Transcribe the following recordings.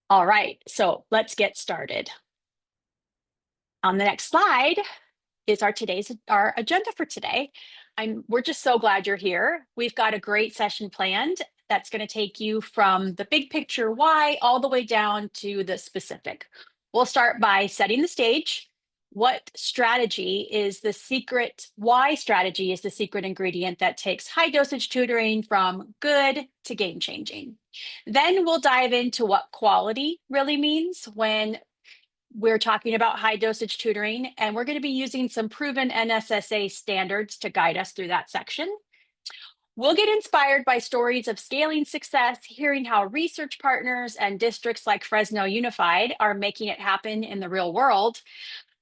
All right, so let's get started. On the next slide is our agenda for today. We're just so glad you're here. We've got a great session planned that's going to take you from the big picture why all the way down to the specific. We'll start by setting the stage. Why strategy is the secret ingredient that takes high dosage tutoring from good to game changing. Then we'll dive into what quality really means when we're talking about high dosage tutoring, and we're going to be using some proven NSSA standards to guide us through that section. We'll get inspired by stories of scaling success, hearing how research partners and districts like Fresno Unified are making it happen in the real world.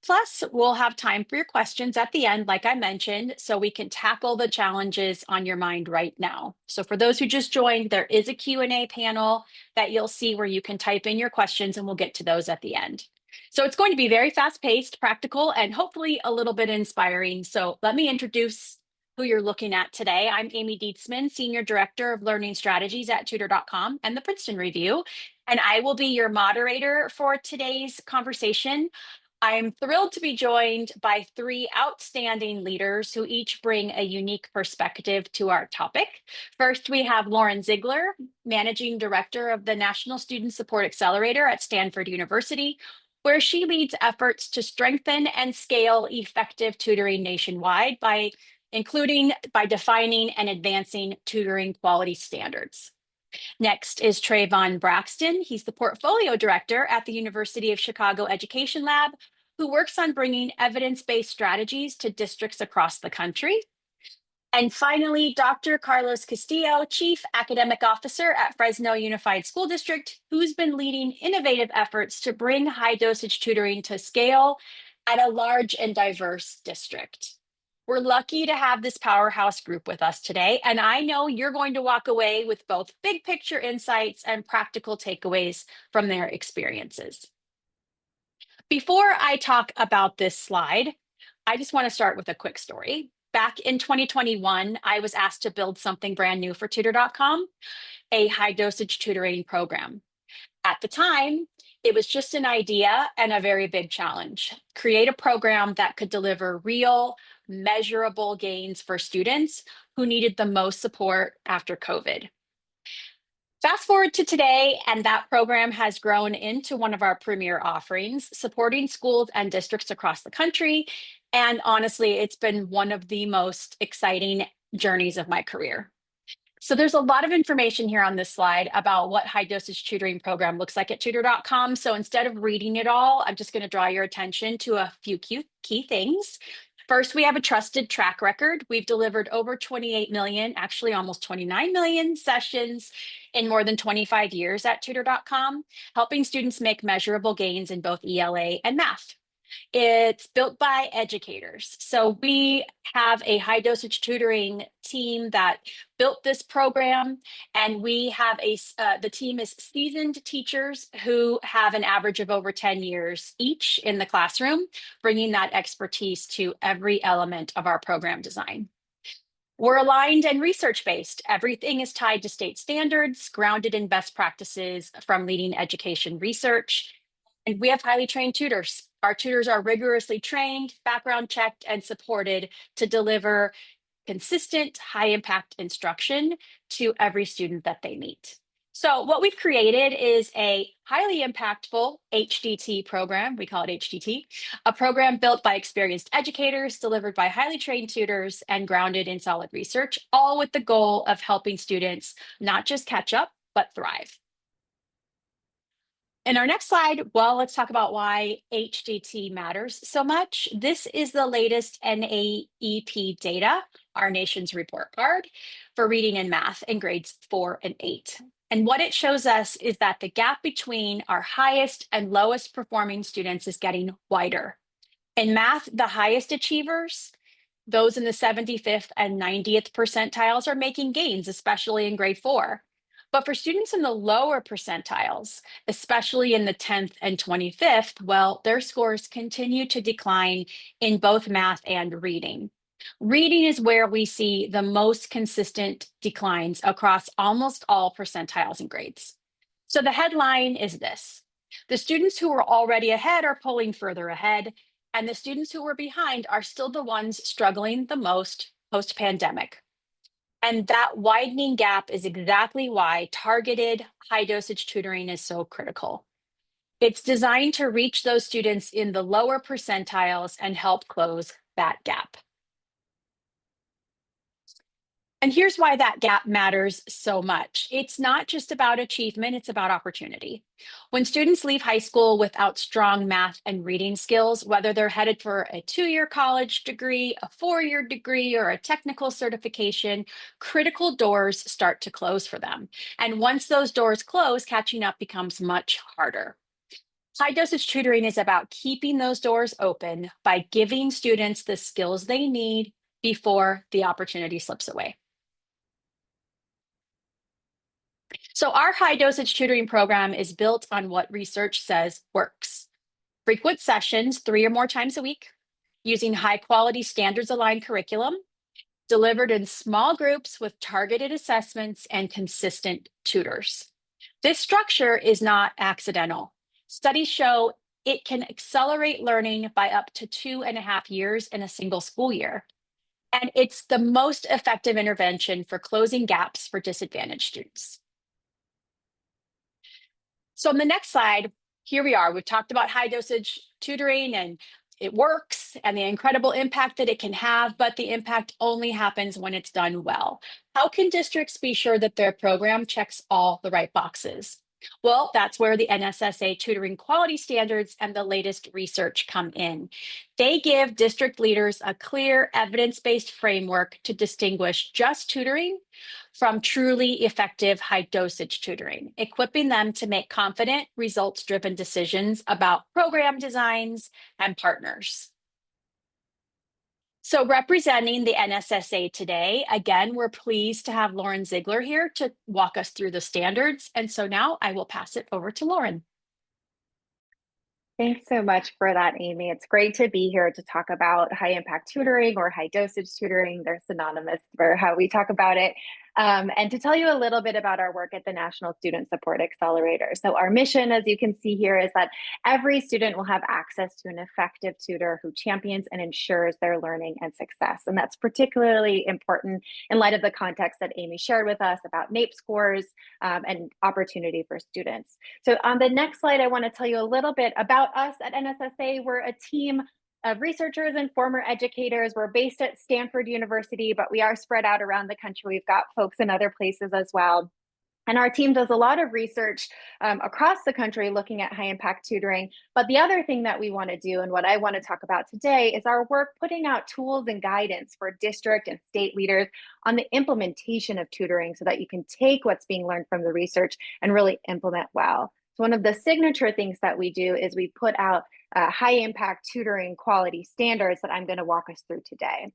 Plus, we'll have time for your questions at the end, like I mentioned, so we can tackle the challenges on your mind right now. So for those who just joined, there is a Q&A panel that you'll see where you can type in your questions, and we'll get to those at the end. So it's going to be very fast-paced, practical, and hopefully a little bit inspiring. So let me introduce who you're looking at today. I'm Amy Dietzman, Senior Director of Learning Strategies at Tutor.com and the Princeton Review, and I will be your moderator for today's conversation. I'm thrilled to be joined by three outstanding leaders who each bring a unique perspective to our topic. First, we have Lauren Ziegler, Managing Director of the National Student Support Accelerator at Stanford University, where she leads efforts to strengthen and scale effective tutoring nationwide by defining and advancing tutoring quality standards. Next is Trayvon Braxton. He's the Portfolio Director at the University of Chicago Education Lab, who works on bringing evidence-based strategies to districts across the country. And finally, Dr. Carlos Castillo, Chief Academic Officer at Fresno Unified School District, who's been leading innovative efforts to bring high-dosage tutoring to scale at a large and diverse district. We're lucky to have this powerhouse group with us today, and I know you're going to walk away with both big picture insights and practical takeaways from their experiences. Before I talk about this slide, I just want to start with a quick story. Back in 2021, I was asked to build something brand new for Tutor.com, a high dosage tutoring program. At the time, it was just an idea and a very big challenge. Create a program that could deliver real, measurable gains for students who needed the most support after COVID. Fast forward to today, and that program has grown into one of our premier offerings, supporting schools and districts across the country. And honestly, it's been one of the most exciting journeys of my career. So there's a lot of information here on this slide about what high dosage tutoring program looks like at Tutor.com. So instead of reading it all, I'm just going to draw your attention to a few key things. First, we have a trusted track record. We've delivered over 28 million, actually almost 29 million sessions in more than 25 years at Tutor.com, helping students make measurable gains in both ELA and math. It's built by educators. So we have a high dosage tutoring team that built this program, and we have the team is seasoned teachers who have an average of over 10 years each in the classroom, bringing that expertise to every element of our program design. We're aligned and research-based. Everything is tied to state standards, grounded in best practices from leading education research. And we have highly trained tutors. Our tutors are rigorously trained, background checked, and supported to deliver consistent, high-impact instruction to every student that they meet. So what we've created is a highly impactful HDT program. We call it HDT, a program built by experienced educators, delivered by highly trained tutors, and grounded in solid research, all with the goal of helping students not just catch up, but thrive. In our next slide, well, let's talk about why HDT matters so much. This is the latest NAEP data, our nation's report card for reading and math in grades 4 and 8. And what it shows us is that the gap between our highest and lowest performing students is getting wider. In math, the highest achievers, those in the 75th and 90th percentiles, are making gains, especially in grade 4. But for students in the lower percentiles, especially in the 10th and 25th, well, their scores continue to decline in both math and reading. Reading is where we see the most consistent declines across almost all percentiles and grades. So the headline is this: the students who were already ahead are pulling further ahead, and the students who were behind are still the ones struggling the most post pandemic. And that widening gap is exactly why targeted high dosage tutoring is so critical. It's designed to reach those students in the lower percentiles and help close that gap. And here's why that gap matters so much. It's not just about achievement, it's about opportunity. When students leave high school without strong math and reading skills, whether they're headed for a 2-year college degree, a 4-year degree, or a technical certification, critical doors start to close for them. And once those doors close, catching up becomes much harder. High dosage tutoring is about keeping those doors open by giving students the skills they need before the opportunity slips away. So our high dosage tutoring program is built on what research says works. Frequent sessions 3 or more times a week, using high quality standards aligned curriculum, delivered in small groups with targeted assessments and consistent tutors. This structure is not accidental. Studies show it can accelerate learning by up to 2.5 years in a single school year. And it's the most effective intervention for closing gaps for disadvantaged students. So on the next slide, here we are. We've talked about high dosage tutoring and it works and the incredible impact that it can have, but the impact only happens when it's done well. How can districts be sure that their program checks all the right boxes? Well, that's where the NSSA Tutoring Quality Standards and the latest research come in. They give district leaders a clear, evidence-based framework to distinguish just tutoring from truly effective high dosage tutoring, equipping them to make confident, results driven decisions about program designs and partners. So, representing the NSSA today, again, we're pleased to have Lauren Ziegler here to walk us through the standards. And so now I will pass it over to Lauren. Thanks so much for that, Amy. It's great to be here to talk about high impact tutoring or high dosage tutoring. They're synonymous for how we talk about it. And to tell you a little bit about our work at the National Student Support Accelerator. So our mission, as you can see here, is that every student will have access to an effective tutor who champions and ensures their learning and success. And that's particularly important in light of the context that Amy shared with us about NAEP scores and opportunity for students. So on the next slide, I want to tell you a little bit about us at NSSA. We're a team of researchers and former educators. We're based at Stanford University, but we are spread out around the country. We've got folks in other places as well. And our team does a lot of research across the country looking at high impact tutoring. But the other thing that we want to do, and what I want to talk about today, is our work putting out tools and guidance for district and state leaders on the implementation of tutoring so that you can take what's being learned from the research and really implement well. So one of the signature things that we do is we put out high impact tutoring quality standards that I'm going to walk us through today.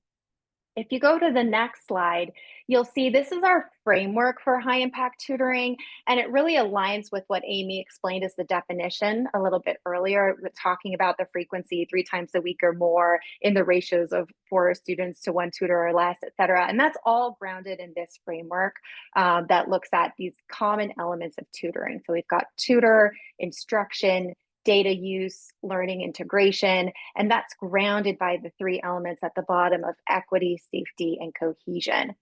If you go to the next slide, you'll see this is our framework for high impact tutoring, and it really aligns with what Amy explained as the definition a little bit earlier, talking about the frequency 3 times a week or more in the ratios of 4 students to 1 tutor or less, et cetera. And that's all grounded in this framework that looks at these common elements of tutoring. So we've got tutor, instruction, data use, learning integration, and that's grounded by the 3 elements at the bottom of equity, safety, and cohesion.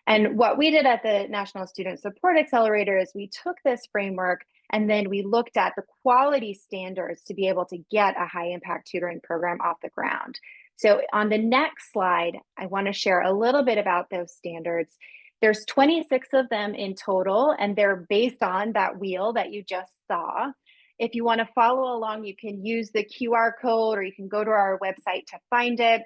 And what we did at the National Student Support Accelerator is we took this framework and then we looked at the quality standards to be able to get a high impact tutoring program off the ground. So on the next slide, I want to share a little bit about those standards. There's 26 of them in total, and they're based on that wheel that you just saw. If you want to follow along, you can use the QR code or you can go to our website to find it.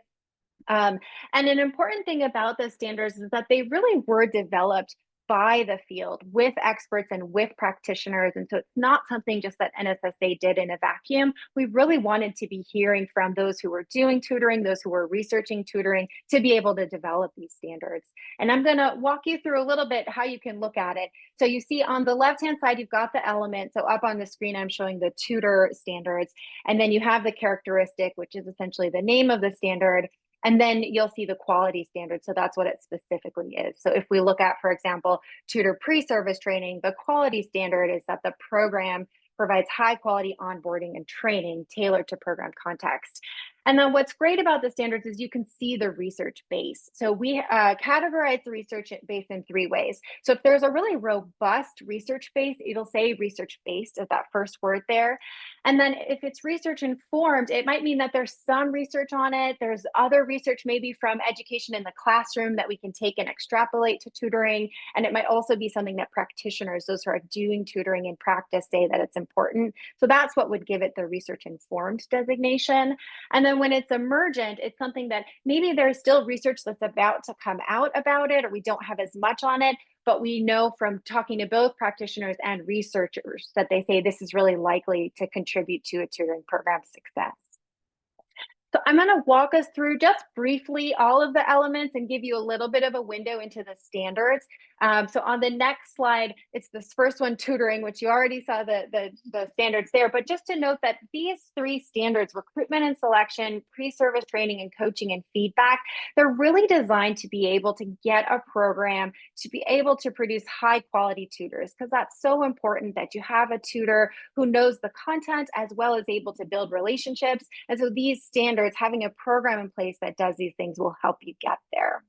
And an important thing about the standards is that they really were developed by the field with experts and with practitioners. And so it's not something just that NSSA did in a vacuum. We really wanted to be hearing from those who were doing tutoring, those who were researching tutoring, to be able to develop these standards. And I'm going to walk you through a little bit how you can look at it. So you see on the left-hand side, you've got the element. So up on the screen, I'm showing the tutor standards. And then you have the characteristic, which is essentially the name of the standard. And then you'll see the quality standard. So that's what it specifically is. So if we look at, for example, tutor pre-service training, the quality standard is that the program provides high quality onboarding and training tailored to program context. And then what's great about the standards is you can see the research base. So we categorize the research base in 3 ways. So if there's a really robust research base, it'll say research based as that first word there. And then if it's research informed, it might mean that there's some research on it. There's other research maybe from education in the classroom that we can take and extrapolate to tutoring. And it might also be something that practitioners, those who are doing tutoring in practice, say that it's important. So that's what would give it the research informed designation. And then when it's emergent, it's something that maybe there's still research that's about to come out about it, or we don't have as much on it, but we know from talking to both practitioners and researchers that they say this is really likely to contribute to a tutoring program success. So I'm going to walk us through just briefly all of the elements and give you a little bit of a window into the standards. So on the next slide, it's this first one, tutoring, which you already saw the standards there. But just to note that these 3 standards, recruitment and selection, pre-service training and coaching and feedback, they're really designed to be able to get a program to be able to produce high quality tutors, because that's so important that you have a tutor who knows the content as well as able to build relationships. And so these standards, having a program in place that does these things, will help you get there.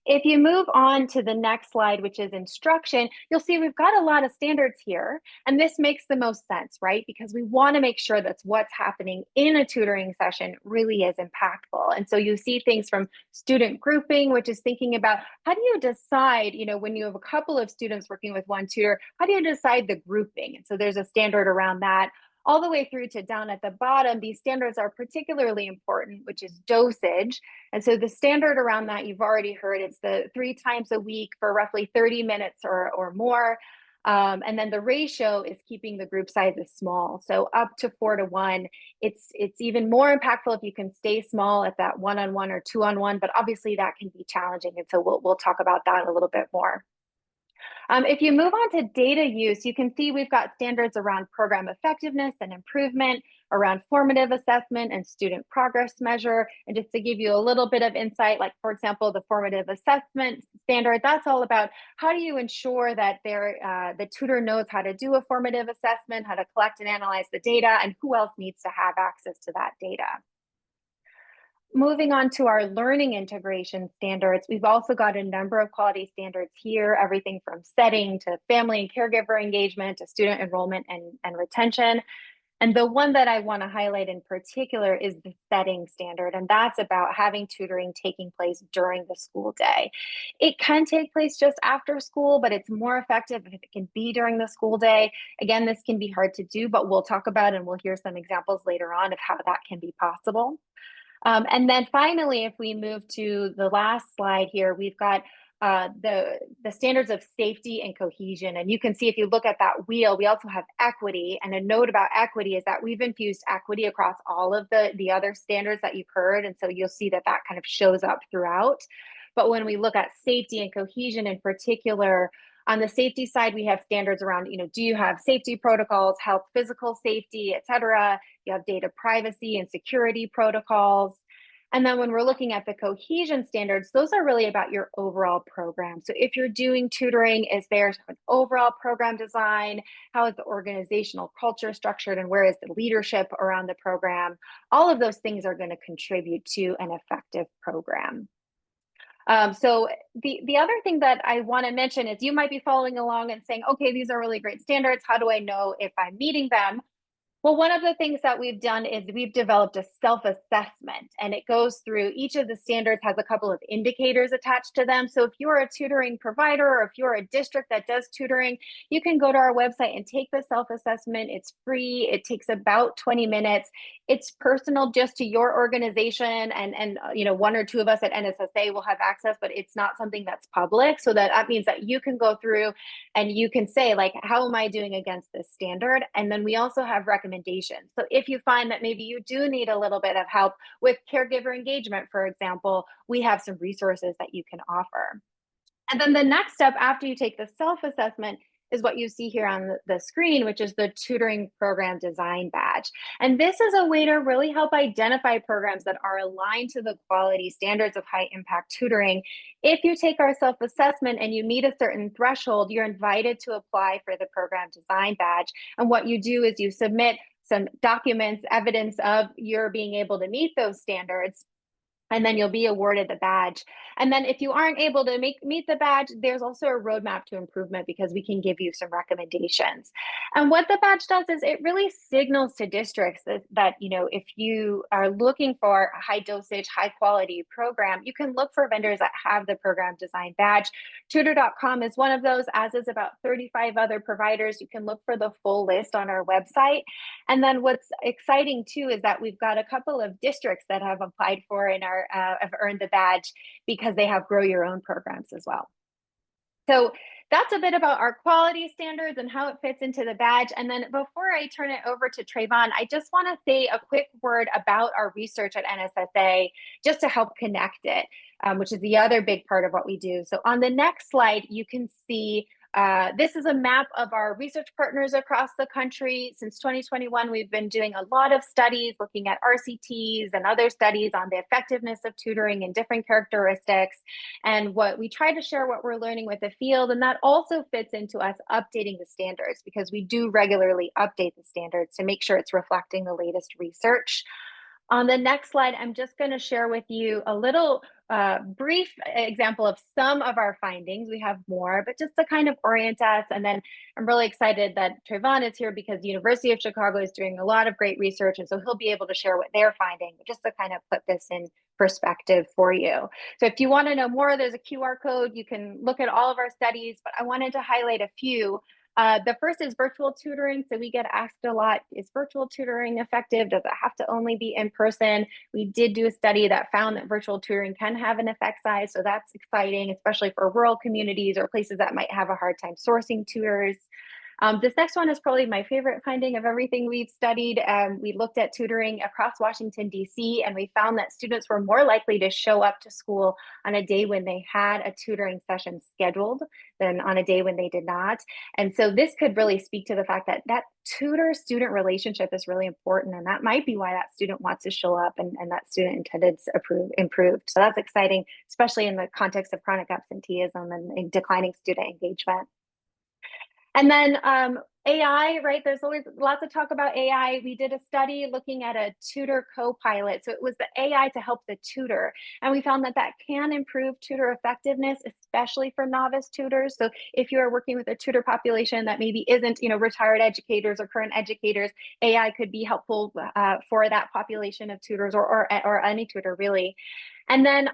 If you move on to the next slide, which is instruction, you'll see we've got a lot of standards here, and this makes the most sense, right? Because we want to make sure that what's happening in a tutoring session really is impactful. And so you see things from student grouping, which is thinking about how do you decide, when you have a couple of students working with one tutor, how do you decide the grouping? And so there's a standard around that. All the way through to down at the bottom, these standards are particularly important, which is dosage. And so the standard around that, you've already heard, it's the 3 times a week for roughly 30 minutes or more. And then the ratio is keeping the group sizes small. So up to 4 to 1, it's even more impactful if you can stay small at that 1-on-1 or 2-on-1, but obviously that can be challenging. And so we'll talk about that a little bit more. If you move on to data use, you can see we've got standards around program effectiveness and improvement, around formative assessment and student progress measure. And just to give you a little bit of insight, like for example, the formative assessment standard, that's all about how do you ensure that the tutor knows how to do a formative assessment, how to collect and analyze the data, and who else needs to have access to that data. Moving on to our learning integration standards, we've also got a number of quality standards here, everything from setting to family and caregiver engagement to student enrollment and retention. And the one that I want to highlight in particular is the setting standard, and that's about having tutoring taking place during the school day. It can take place just after school, but it's more effective if it can be during the school day. Again, this can be hard to do, but we'll talk about and we'll hear some examples later on of how that can be possible. And then finally, if we move to the last slide here, we've got the standards of safety and cohesion. And you can see if you look at that wheel, we also have equity. And a note about equity is that we've infused equity across all of the other standards that you've heard. And so you'll see that that kind of shows up throughout. But when we look at safety and cohesion in particular, on the safety side, we have standards around, do you have safety protocols, health, physical safety, et cetera? You have data privacy and security protocols. And then when we're looking at the cohesion standards, those are really about your overall program. So if you're doing tutoring, is there an overall program design? How is the organizational culture structured? And where is the leadership around the program? All of those things are going to contribute to an effective program. So the other thing that I want to mention is you might be following along and saying, okay, these are really great standards. How do I know if I'm meeting them? Well, one of the things that we've done is we've developed a self-assessment, and it goes through each of the standards has a couple of indicators attached to them. So if you're a tutoring provider or if you're a district that does tutoring, you can go to our website and take the self-assessment. It's free. It takes about 20 minutes. It's personal just to your organization, and 1 or 2 of us at NSSA will have access, but it's not something that's public. So that means that you can go through and you can say, like, how am I doing against this standard? And then we also have recommendations. So if you find that maybe you do need a little bit of help with caregiver engagement, for example, we have some resources that you can offer. And then the next step after you take the self-assessment is what you see here on the screen, which is the Tutoring Program Design Badge. And this is a way to really help identify programs that are aligned to the quality standards of high impact tutoring. If you take our self-assessment and you meet a certain threshold, you're invited to apply for the Program Design Badge. And what you do is you submit some documents, evidence of your being able to meet those standards, and then you'll be awarded the badge. And then if you aren't able to meet the badge, there's also a roadmap to improvement because we can give you some recommendations. And what the badge does is it really signals to districts that if you are looking for a high dosage, high quality program, you can look for vendors that have the program design badge. Tutor.com is one of those, as is about 35 other providers. You can look for the full list on our website. And then what's exciting too is that we've got a couple of districts that have applied for and have earned the badge because they have grow your own programs as well. So that's a bit about our quality standards and how it fits into the badge. And then before I turn it over to Trayvon, I just want to say a quick word about our research at NSSA, just to help connect it, which is the other big part of what we do. So on the next slide, you can see this is a map of our research partners across the country. Since 2021, we've been doing a lot of studies looking at RCTs and other studies on the effectiveness of tutoring and different characteristics. And what we try to share what we're learning with the field, and that also fits into us updating the standards because we do regularly update the standards to make sure it's reflecting the latest research. On the next slide, I'm just going to share with you a little brief example of some of our findings. We have more, but just to kind of orient us. And then I'm really excited that Trayvon is here because the University of Chicago is doing a lot of great research. And so he'll be able to share what they're finding, just to kind of put this in perspective for you. So if you want to know more, there's a QR code. You can look at all of our studies, but I wanted to highlight a few. The first is virtual tutoring. So we get asked a lot, is virtual tutoring effective? Does it have to only be in person? We did do a study that found that virtual tutoring can have an effect size. So that's exciting, especially for rural communities or places that might have a hard time sourcing tutors. This next one is probably my favorite finding of everything we've studied. We looked at tutoring across Washington, D.C., and we found that students were more likely to show up to school on a day when they had a tutoring session scheduled than on a day when they did not. And so this could really speak to the fact that that tutor-student relationship is really important, and that might be why that student wants to show up and that student attendance improved. So that's exciting, especially in the context of chronic absenteeism and declining student engagement. And then AI, right? There's always lots of talk about AI. We did a study looking at a tutor co-pilot. So it was the AI to help the tutor. And we found that that can improve tutor effectiveness, especially for novice tutors. So if you are working with a tutor population that maybe isn't, retired educators or current educators, AI could be helpful for that population of tutors or any tutor really. And then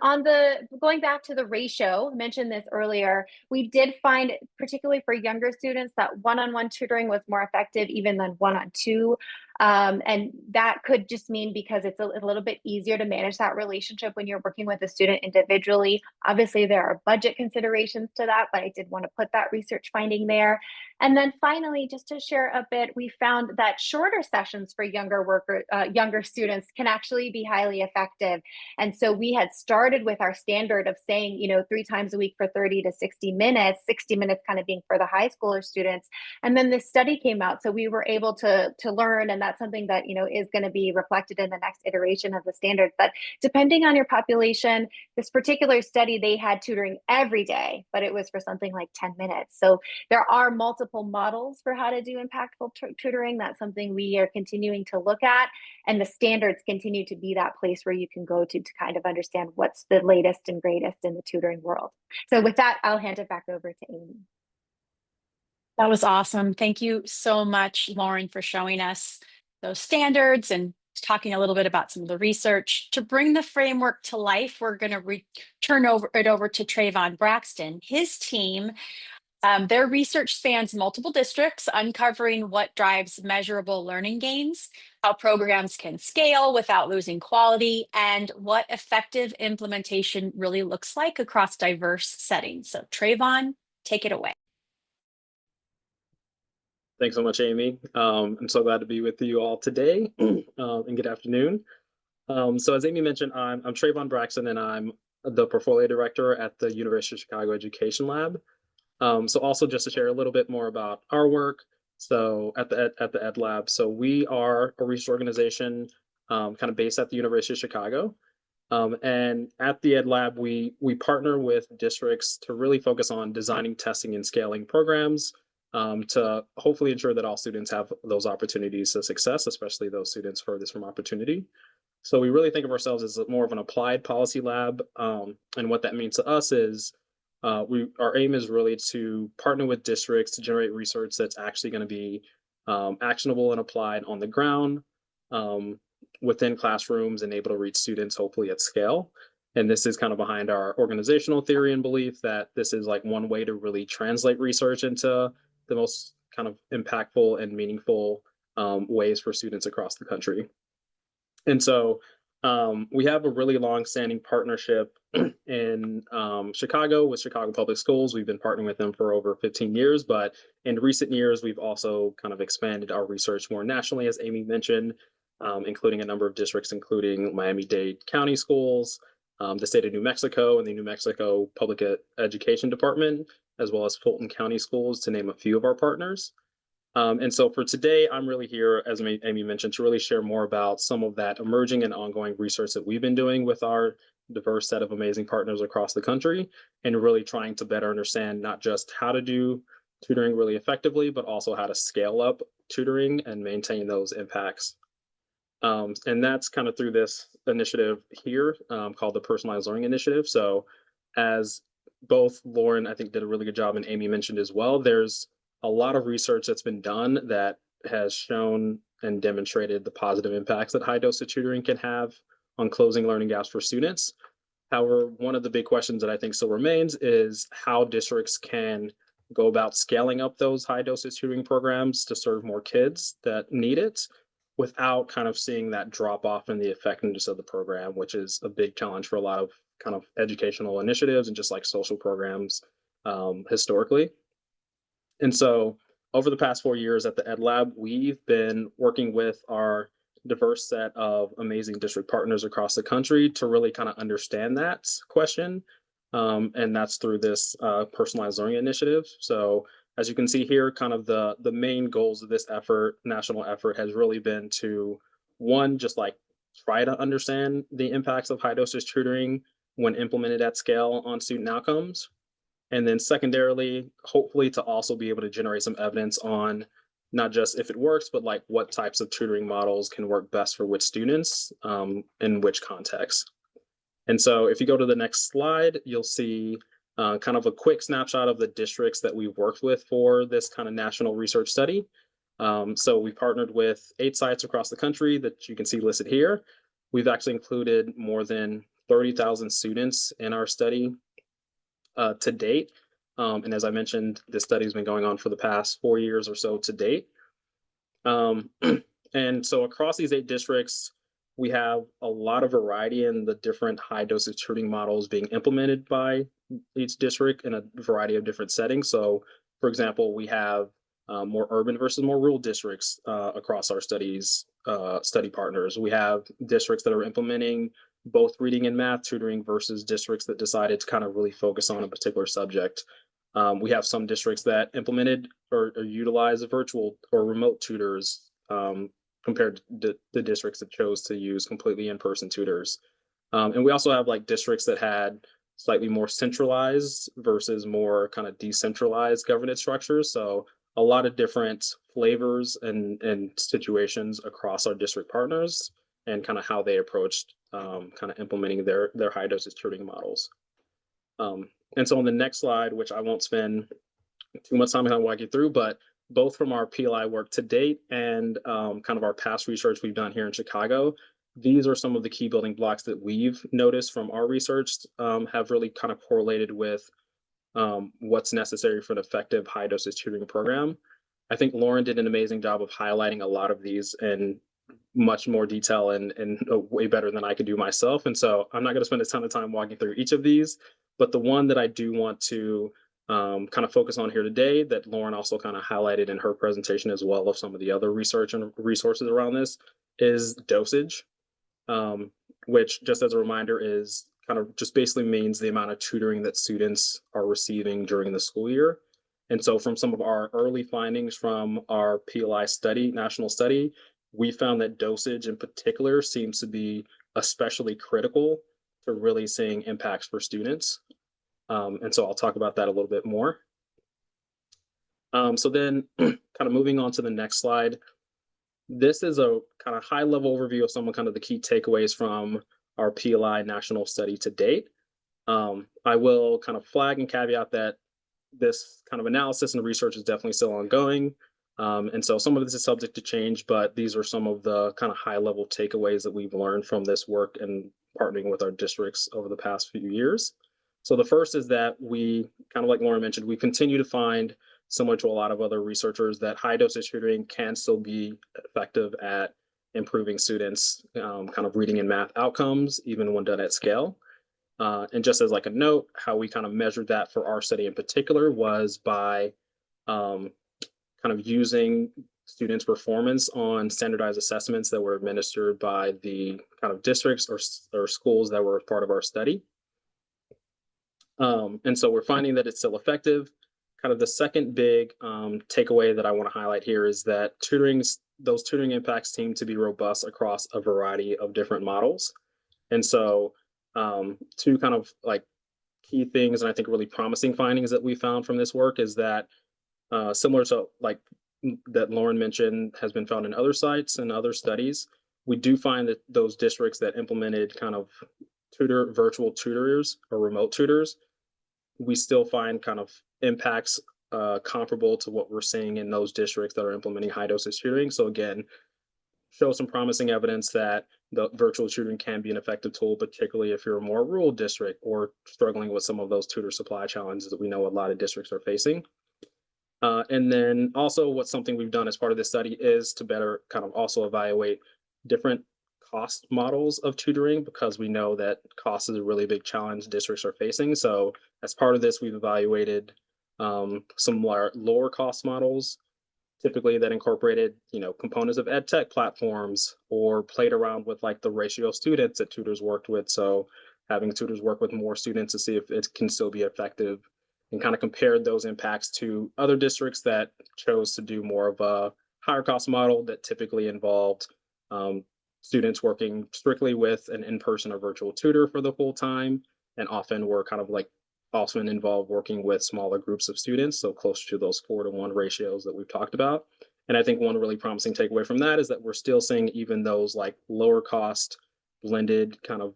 going back to the ratio, I mentioned this earlier, we did find, particularly for younger students, that one-on-one tutoring was more effective even than one-on-two. And that could just mean because it's a little bit easier to manage that relationship when you're working with a student individually. Obviously, there are budget considerations to that, but I did want to put that research finding there. And then finally, just to share a bit, we found that shorter sessions for younger students can actually be highly effective. And so we had started with our standard of saying, 3 times a week for 30 to 60 minutes, 60 minutes kind of being for the high schooler students. And then this study came out. So we were able to learn, and that's something that, is going to be reflected in the next iteration of the standards, that depending on your population, this particular study, they had tutoring every day, but it was for something like 10 minutes. So there are multiple models for how to do impactful tutoring. That's something we are continuing to look at. And the standards continue to be that place where you can go to kind of understand what's the latest and greatest in the tutoring world. So with that, I'll hand it back over to Amy. That was awesome. Thank you so much, Lauren, for showing us those standards and talking a little bit about some of the research. To bring the framework to life, we're going to turn it over to Trayvon Braxton. His team, their research spans multiple districts, uncovering what drives measurable learning gains, how programs can scale without losing quality, and what effective implementation really looks like across diverse settings. So Trayvon, take it away. Thanks so much, Amy. I'm so glad to be with you all today, and good afternoon. So as Amy mentioned, I'm Trayvon Braxton, and I'm the portfolio director at the University of Chicago Education Lab. So also just to share a little bit more about our work. So at the Ed Lab, so we are a research organization kind of based at the University of Chicago. And at the Ed Lab, we partner with districts to really focus on designing, testing, and scaling programs to hopefully ensure that all students have those opportunities to success, especially those students furthest from opportunity. So we really think of ourselves as more of an applied policy lab. And what that means to us is our aim is really to partner with districts to generate research that's actually going to be actionable and applied on the ground um, within classrooms and able to reach students hopefully at scale. And this is kind of behind our organizational theory and belief that this is like one way to really translate research into the most kind of impactful and meaningful ways for students across the country. And so we have a really long-standing partnership in Chicago with Chicago Public Schools. We've been partnering with them for over 15 years, but in recent years, we've also kind of expanded our research more nationally, as Amy mentioned, including a number of districts, including Miami-Dade County Schools, the state of New Mexico, and the New Mexico Public Education Department, as well as Fulton County Schools, to name a few of our partners. And so for today, I'm really here, as Amy mentioned, to really share more about some of that emerging and ongoing research that we've been doing with our diverse set of amazing partners across the country, and really trying to better understand not just how to do tutoring really effectively, but also how to scale up tutoring and maintain those impacts. And that's kind of through this initiative here called the Personalized Learning Initiative. So as both Lauren, I think, did a really good job, and Amy mentioned as well, there's a lot of research that's been done that has shown and demonstrated the positive impacts that high dosage tutoring can have on closing learning gaps for students. However, one of the big questions that I think still remains is how districts can go about scaling up those high dosage tutoring programs to serve more kids that need it without kind of seeing that drop off in the effectiveness of the program, which is a big challenge for a lot of kind of educational initiatives and just like social programs historically. And so over the past 4 years at the Ed Lab, we've been working with our diverse set of amazing district partners across the country to really kind of understand that question. And that's through this personalized learning initiative. So as you can see here, kind of the main goals of this effort, national effort, has really been to, one, just like try to understand the impacts of high dosage tutoring when implemented at scale on student outcomes. And then secondarily, hopefully to also be able to generate some evidence on not just if it works, but like what types of tutoring models can work best for which students in which context. And so if you go to the next slide, you'll see kind of a quick snapshot of the districts that we've worked with for this kind of national research study. So we partnered with 8 sites across the country that you can see listed here. We've actually included more than 30,000 students in our study to date. And as I mentioned, this study has been going on for the past 4 years or so to date. And so across these 8 districts, we have a lot of variety in the different high dosage tutoring models being implemented by each district in a variety of different settings. So for example, we have more urban versus more rural districts across our study partners. We have districts that are implementing both reading and math tutoring versus districts that decided to kind of really focus on a particular subject. We have some districts that implemented or utilize virtual or remote tutors compared to the districts that chose to use completely in-person tutors. And we also have like districts that had slightly more centralized versus more kind of decentralized governance structures. So a lot of different flavors and situations across our district partners and kind of how they approached kind of implementing their high dosage tutoring models. And so on the next slide, which I won't spend too much time on walking through, but both from our PLI work to date and kind of our past research we've done here in Chicago, these are some of the key building blocks that we've noticed from our research have really kind of correlated with what's necessary for an effective high dosage tutoring program. I think Lauren did an amazing job of highlighting a lot of these in much more detail and way better than I could do myself. And so I'm not going to spend a ton of time walking through each of these, but the one that I do want to kind of focus on here today that Lauren also kind of highlighted in her presentation as well of some of the other research and resources around this is dosage, which just as a reminder is kind of just basically means the amount of tutoring that students are receiving during the school year. And so from some of our early findings from our PLI study, national study, we found that dosage in particular seems to be especially critical to really seeing impacts for students. And so I'll talk about that a little bit more. So then kind of moving on to the next slide, this is a kind of high level overview of some of kind of the key takeaways from our PLI national study to date. I will kind of flag and caveat that this kind of analysis and research is definitely still ongoing. And so some of this is subject to change, but these are some of the kind of high level takeaways that we've learned from this work and partnering with our districts over the past few years. So the first is that we, kind of like Lauren mentioned, we continue to find, similar to a lot of other researchers, that high dosage tutoring can still be effective at improving students' kind of reading and math outcomes, even when done at scale. And just as like a note, how we kind of measured that for our study in particular was by kind of using students' performance on standardized assessments that were administered by the kind of districts or schools that were part of our study. And so we're finding that it's still effective. Kind of the second big takeaway that I want to highlight here is that those tutoring impacts seem to be robust across a variety of different models. And so two kind of like key things, and I think really promising findings that we found from this work is that similar to like that Lauren mentioned has been found in other sites and other studies, we do find that those districts that implemented kind of virtual tutors or remote tutors, we still find kind of impacts comparable to what we're seeing in those districts that are implementing high dosage tutoring. So again, show some promising evidence that the virtual tutoring can be an effective tool, particularly if you're a more rural district or struggling with some of those tutor supply challenges that we know a lot of districts are facing. And then also what's something we've done as part of this study is to better kind of also evaluate different cost models of tutoring, because we know that cost is a really big challenge districts are facing. So as part of this, we've evaluated some lower cost models, typically that incorporated, components of ed tech platforms or played around with like the ratio of students that tutors worked with. So having tutors work with more students to see if it can still be effective, and kind of compared those impacts to other districts that chose to do more of a higher cost model that typically involved students working strictly with an in-person or virtual tutor for the full time, and often were kind of like often involved working with smaller groups of students, so closer to those 4-to-1 ratios that we've talked about. And I think one really promising takeaway from that is that we're still seeing even those like lower cost blended kind of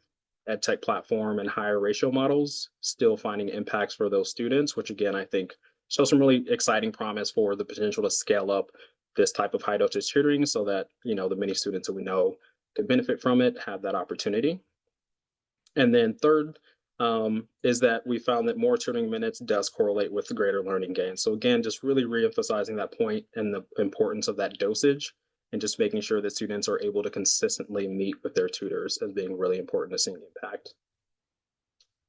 ed tech platform and higher ratio models still finding impacts for those students, which again, I think shows some really exciting promise for the potential to scale up this type of high dosage tutoring so that, the many students that we know could benefit from it have that opportunity. And then third, is that we found that more tutoring minutes does correlate with greater learning gains. So again, just really reemphasizing that point and the importance of that dosage, and just making sure that students are able to consistently meet with their tutors as being really important to seeing impact.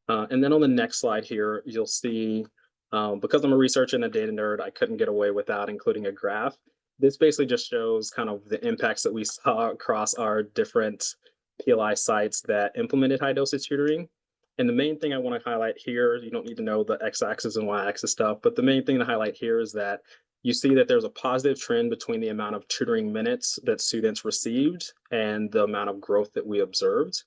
And then on the next slide here, you'll see, because I'm a researcher and a data nerd, I couldn't get away without including a graph. This basically just shows kind of the impacts that we saw across our different PLI sites that implemented high dosage tutoring. And the main thing I want to highlight here, you don't need to know the x-axis and y-axis stuff, but the main thing to highlight here is that you see that there's a positive trend between the amount of tutoring minutes that students received and the amount of growth that we observed.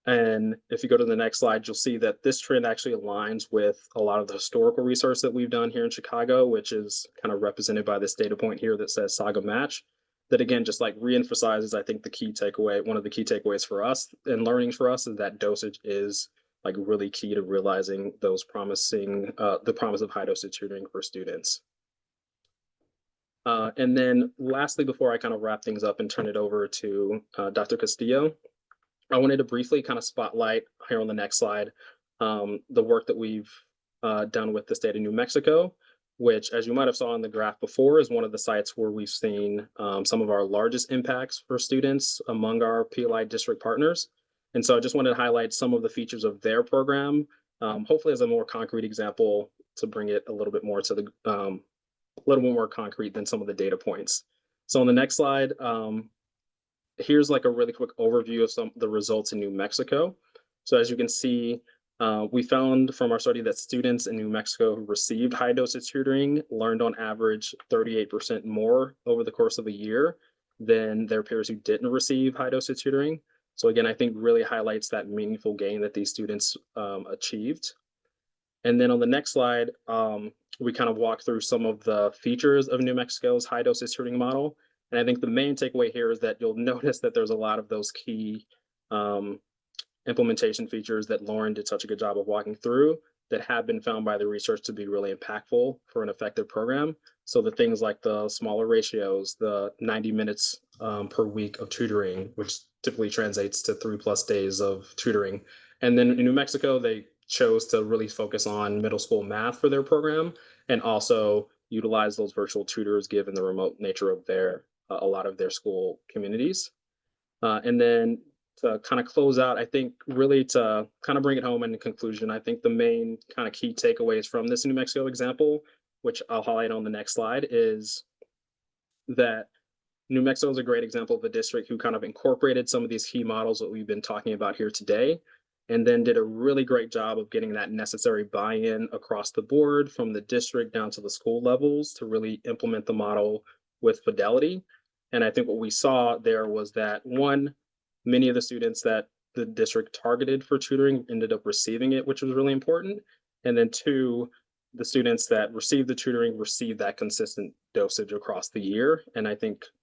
And if you go to the next slide, you'll see that this trend actually aligns with a lot of the historical research that we've done here in Chicago, which is kind of represented by this data point here that says Saga Match. That again, just like reemphasizes, I think the key takeaway, one of the key takeaways for us and learnings for us is that dosage is like really key to realizing those promising, the promise of high dosage tutoring for students. And then lastly, before I kind of wrap things up and turn it over to Dr. Castillo, I wanted to briefly kind of spotlight here on the next slide, the work that we've done with the state of New Mexico, which, as you might have saw in the graph before, is one of the sites where we've seen some of our largest impacts for students among our PLI district partners. And so I just wanted to highlight some of the features of their program, hopefully as a more concrete example to bring it a little bit more to the, a little bit more concrete than some of the data points. So on the next slide, here's like a really quick overview of some of the results in New Mexico. So as you can see, We found from our study that students in New Mexico who received high dosage tutoring learned on average 38% more over the course of a year than their peers who didn't receive high dosage tutoring. So again, I think really highlights that meaningful gain that these students achieved. And then on the next slide, we kind of walk through some of the features of New Mexico's high dosage tutoring model. And I think the main takeaway here is that you'll notice that there's a lot of those key implementation features that Lauren did such a good job of walking through that have been found by the research to be really impactful for an effective program. So the things like the smaller ratios, the 90 minutes per week of tutoring, which typically translates to 3+ days of tutoring. And then in New Mexico, they chose to really focus on middle school math for their program and also utilize those virtual tutors given the remote nature of their a lot of their school communities. And then to kind of close out, I think really to kind of bring it home in conclusion, I think the main kind of key takeaways from this New Mexico example, which I'll highlight on the next slide, is that New Mexico is a great example of a district who kind of incorporated some of these key models that we've been talking about here today, and then did a really great job of getting that necessary buy-in across the board from the district down to the school levels to really implement the model with fidelity. And I think what we saw there was that one, many of the students that the district targeted for tutoring ended up receiving it, which was really important. And then two, the students that received the tutoring received that consistent dosage across the year. And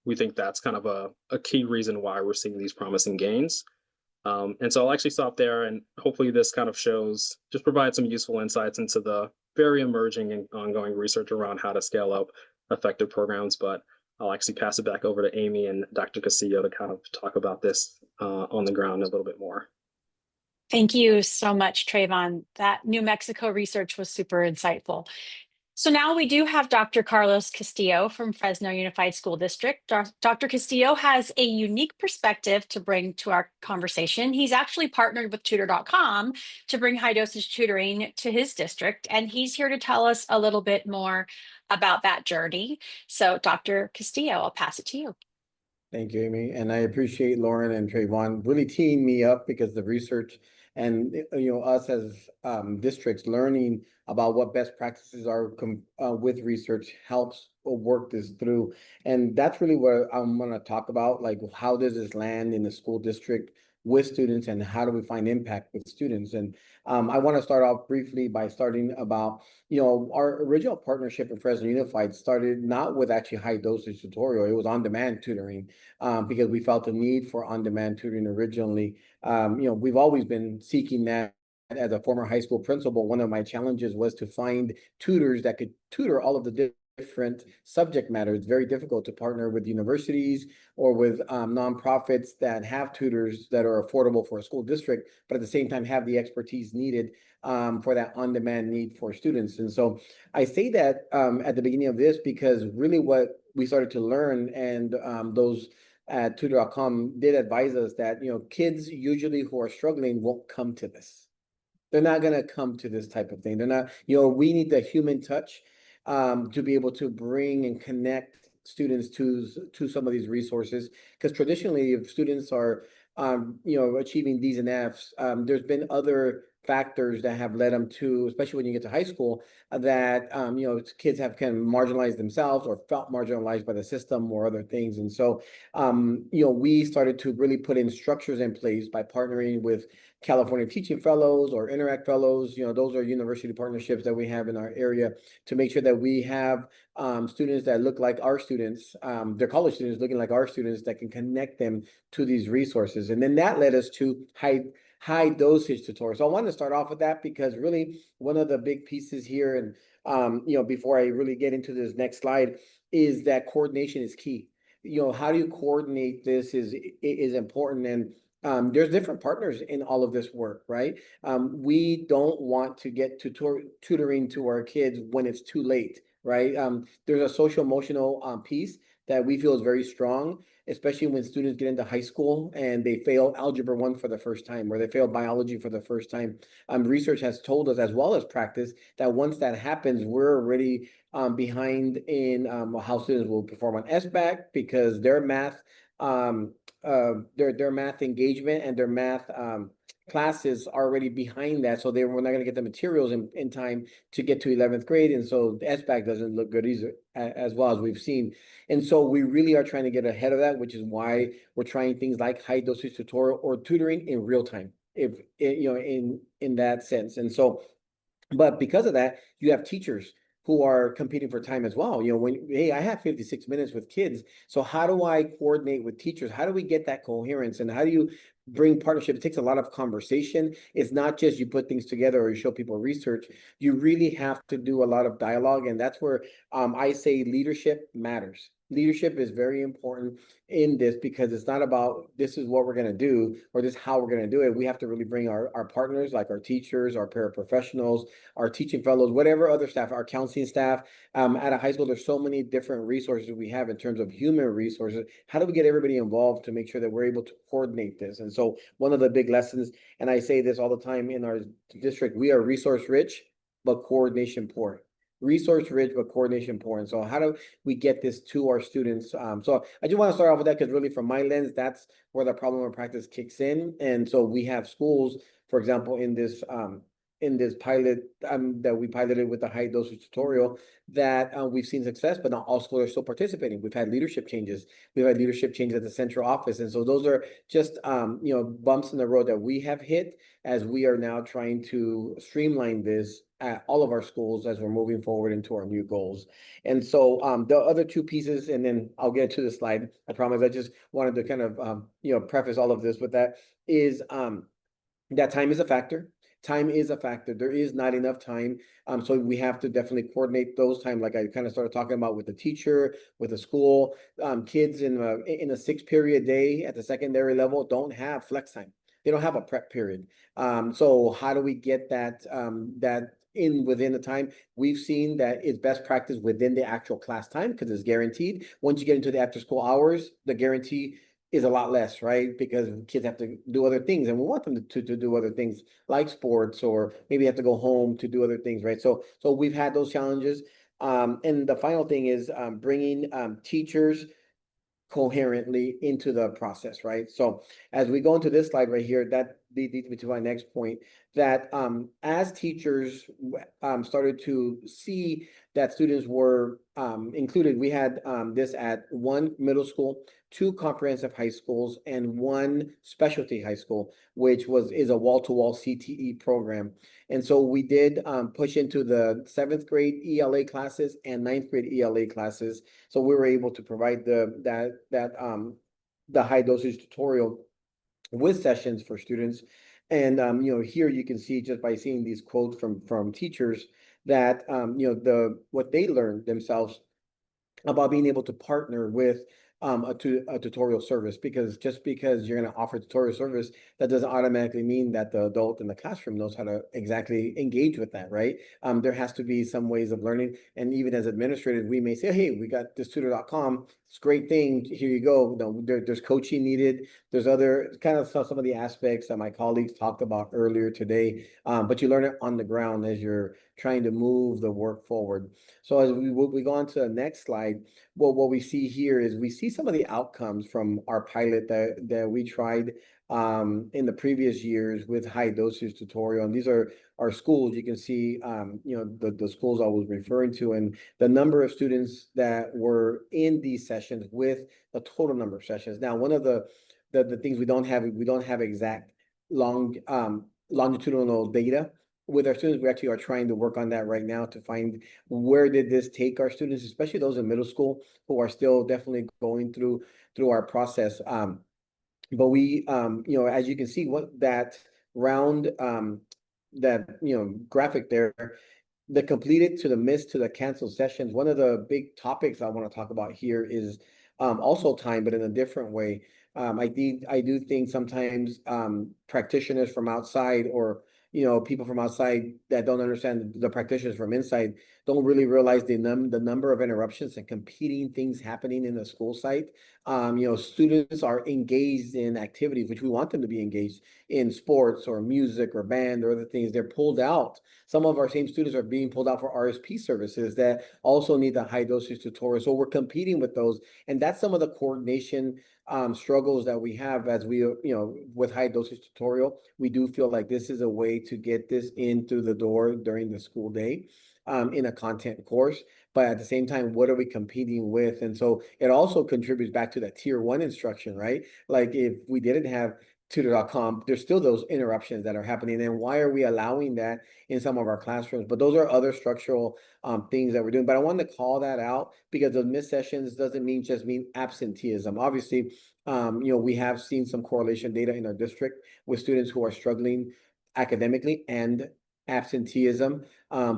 we think that's kind of a key reason why we're seeing these promising gains. And so I'll actually stop there, and hopefully this kind of just provide some useful insights into the very emerging and ongoing research around how to scale up effective programs. But I'll actually pass it back over to Amy and Dr. Castillo to kind of talk about this on the ground a little bit more. Thank you so much, Trayvon. That New Mexico research was super insightful. So now we do have Dr. Carlos Castillo from Fresno Unified School District. Dr. Castillo has a unique perspective to bring to our conversation. He's actually partnered with Tutor.com to bring high dosage tutoring to his district, and he's here to tell us a little bit more about that journey. So Dr. Castillo, I'll pass it to you. Thank you, Amy. And I appreciate Lauren and Trayvon really teeing me up, because the research and us as districts learning about what best practices are with research helps work this through. And that's really what I'm going to talk about, like how does this land in the school district with students, and how do we find impact with students? And I want to start off briefly by starting about, our original partnership in Fresno Unified started not with actually high dosage tutorial. It was on-demand tutoring, because we felt the need for on-demand tutoring originally. We've always been seeking that. As a former high school principal, one of my challenges was to find tutors that could tutor all of the different subject matter. It's very difficult to partner with universities or with nonprofits that have tutors that are affordable for a school district, but at the same time have the expertise needed for that on-demand need for students. And so I say that at the beginning of this, because really what we started to learn, and those at Tutor.com did advise us that, kids usually who are struggling won't come to this. They're not going to come to this type of thing. They're not, we need the human touch to be able to bring and connect students to some of these resources. Because traditionally, if students are, achieving D's and F's, there's been other factors that have led them to, especially when you get to high school, that, kids have kind of marginalized themselves or felt marginalized by the system or other things. And so, we started to really put in structures in place by partnering with California Teaching Fellows or Interact Fellows. Those are university partnerships that we have in our area to make sure that we have students that look like our students, they're college students looking like our students, that can connect them to these resources. And then that led us to high dosage tutorial. So I want to start off with that, because really one of the big pieces here, and before I really get into this next slide, is that coordination is key. How do you coordinate this is important. And there's different partners in all of this work, right? We don't want to get tutoring to our kids when it's too late, right? There's a social emotional piece that we feel is very strong, especially when students get into high school and they fail Algebra 1 for the first time, or they fail biology for the first time. Research has told us, as well as practice, that once that happens, we're already behind in how students will perform on SBAC, because their math their math engagement and their math classes are already behind that, so we're not going to get the materials in time to get to 11th grade, and so the SBAC doesn't look good either, as well as we've seen. And so we really are trying to get ahead of that, which is why we're trying things like high dosage tutorial or tutoring in real time, if you know, in that sense. And so, but because of that, you have teachers who are competing for time as well. You know, when, hey, I have 56 minutes with kids, so how do I coordinate with teachers? How do we get that coherence, and how do you bring partnership? It takes a lot of conversation. It's not just you put things together or you show people research. You really have to do a lot of dialogue, and that's where I say leadership matters. Leadership is very important in this, because it's not about this is what we're going to do or this is how we're going to do it. We have to really bring our partners, like our teachers, our paraprofessionals, our teaching fellows, whatever other staff, our counseling staff. At a high school, there's so many different resources we have in terms of human resources. How do we get everybody involved to make sure that we're able to coordinate this? And so one of the big lessons, and I say this all the time in our district, we are resource rich, but coordination poor. Resource rich, but coordination poor. And so how do we get this to our students? So I just want to start off with that, because really from my lens, that's where the problem of practice kicks in. And so we have schools, for example, in this pilot that we piloted with the high dosage tutorial, that we've seen success, but not all schools are still participating. We've had leadership changes. We've had leadership changes at the central office. And so those are just, you know, bumps in the road that we have hit as we are now trying to streamline this at all of our schools as we're moving forward into our new goals. And so the other two pieces, and then I'll get to the slide, I promise. I just wanted to kind of, you know, preface all of this with that, is that time is a factor. Time is a factor. There is not enough time. So we have to definitely coordinate those time, like I kind of started talking about with the teacher, with the school. Kids in a 6-period day at the secondary level don't have flex time. They don't have a prep period. So how do we get that within the time? We've seen that it's best practice within the actual class time, because it's guaranteed. Once you get into the after school hours, the guarantee is a lot less, right? Because kids have to do other things, and we want them to do other things like sports, or maybe have to go home to do other things, right? So we've had those challenges. And the final thing is bringing teachers coherently into the process, right? So as we go into this slide right here, that leads me to my next point, that as teachers started to see that students were included, we had this at 1 middle school, 2 comprehensive high schools, and 1 specialty high school, which is a wall-to-wall CTE program. And so we did push into the 7th grade ELA classes and 9th grade ELA classes. So we were able to provide the high dosage tutorial with sessions for students. And you know, here you can see, just by seeing these quotes from teachers, that you know, what they learned themselves about being able to partner with a tutorial service, because just because you're going to offer tutorial service, that doesn't automatically mean that the adult in the classroom knows how to exactly engage with that, right? There has to be some ways of learning. And even as administrators, we may say, hey, we got this Tutor.com, it's a great thing, here you go. No, there's coaching needed. There's other kind of some of the aspects that my colleagues talked about earlier today, but you learn it on the ground as you're trying to move the work forward. So as we go on to the next slide, what we see here is we see some of the outcomes from our pilot that we tried in the previous years with high dosage tutorial. And these are our schools. You can see, you know, the schools I was referring to, and the number of students that were in these sessions with the total number of sessions. Now, one of the things we don't have exact longitudinal data with our students. We actually are trying to work on that right now to find where did this take our students, especially those in middle school who are still definitely going through our process. But we, you know, as you can see, what that round, that, you know, graphic there, the completed to the missed to the canceled sessions. One of the big topics I want to talk about here is also time, but in a different way. I do think sometimes practitioners from outside, or you know, people from outside that don't understand the practitioners from inside, don't really realize the number of interruptions and competing things happening in the school site. Students are engaged in activities, which we want them to be engaged in, sports or music or band or other things. They're pulled out. Some of our same students are being pulled out for RSP services that also need the high dosage tutorial. So we're competing with those. And that's some of the coordination struggles that we have as we, with high dosage tutorial. We do feel like this is a way to get this in through the door during the school day in a content course. But at the same time, what are we competing with? And so it also contributes back to that tier 1 instruction, right? Like if we didn't have Tutor.com, there's still those interruptions that are happening. And why are we allowing that in some of our classrooms? But those are other structural things that we're doing. But I wanted to call that out because those missed sessions doesn't just mean absenteeism. Obviously, we have seen some correlation data in our district with students who are struggling academically and absenteeism